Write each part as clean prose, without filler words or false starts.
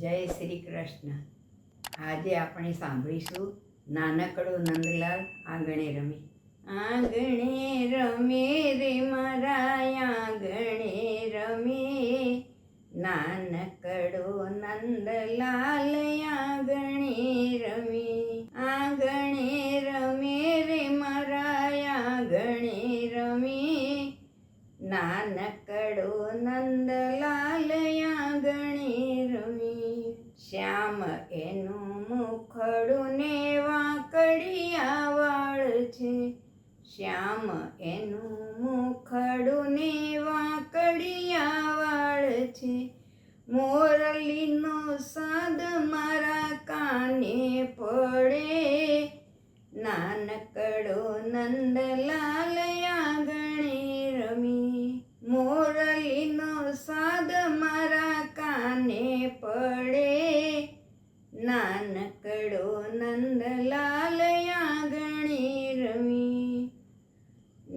જય શ્રી કૃષ્ણ. આજે આપણે સાંભળીશું નાનકડો નંદલાલ આંગણે રમે. આંગણે રમે રે મારા આંગણે રમે, નાનકડો નંદલાલ આંગણે રમે. આંગણે રમે રે મારા આંગણે રમે, નાનકડો નંદલાલ આંગણે રમે. શ્યામ એનું મુખડું ને વાંકડિયા વાળ છે, શ્યામ એનું મુખડું ને વાંકડિયા વાળ છે. મોરલીનો સાદ મારા કાને પડે, નાનકડો નંદલાલ આંગણે રમે. મોરલીનો સાદ મારા કાને પડે, નાનકડો નંદલાલ આંગણે રમે.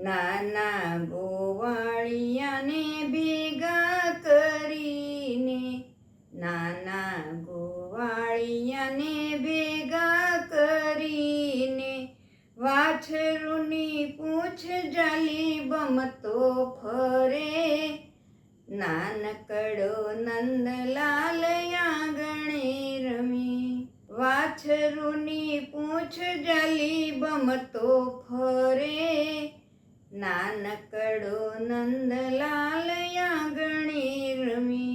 નાના ગોવાળિયાને ભેગા કરીને, નાના ગોવાળિયાને ભેગા કરીને, વાછરુની પૂંછ જાલી બમતો ફરે, નાનકડો નંદલાલ આંગણે રમે. વાછરુની પૂંછ જાલી બમતો ફરે, નાનકડો નંદલાલ આંગણે રમે.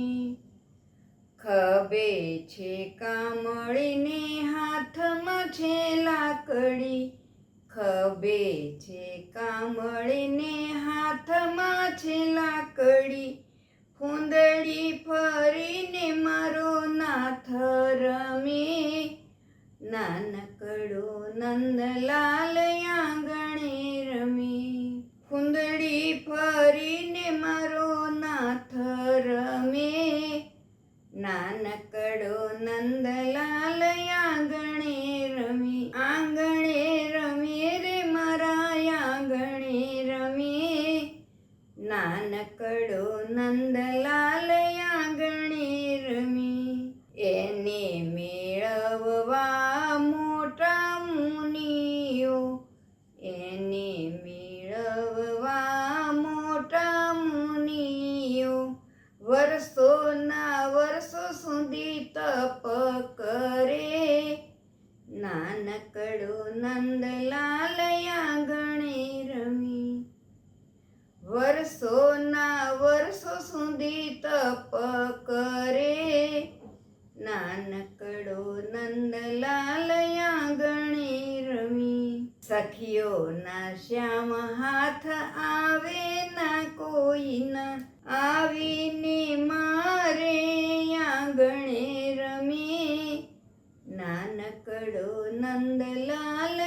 ખભે છે કામળીને હાથમાં છે લાકડી, ખભે છે કામળીને હાથમાં છે લાકડી, ફૂંદડી ફરીને મારો નાથ રમે, નાનકડો નંદલાલ આંગણે રમે. ફૂંદડી ફરીને મારો નાથ રમે, નાનકડો નંદલાલ આંગણે રમે. આંગણે રમે રે મારા આંગણે રમે, નાનકડો નંદલાલ આંગણે રમે. એને મેળવવા મોટા મુનિઓ, એને મેળવવા મોટા મુનિઓ, વર્ષોના વર્ષો સુધી તપ કરે, નાનકડો નંદલાલ આંગણે રમે. વર્ષોના વર્ષો સુધી તપ કરે, નાનકડો નંદલાલ આંગણે રમે. સખીઓના શ્યામ હાથ આવે ના કોઈના, આવીને મારે આંગણે રમે, નાનકડો નંદલાલ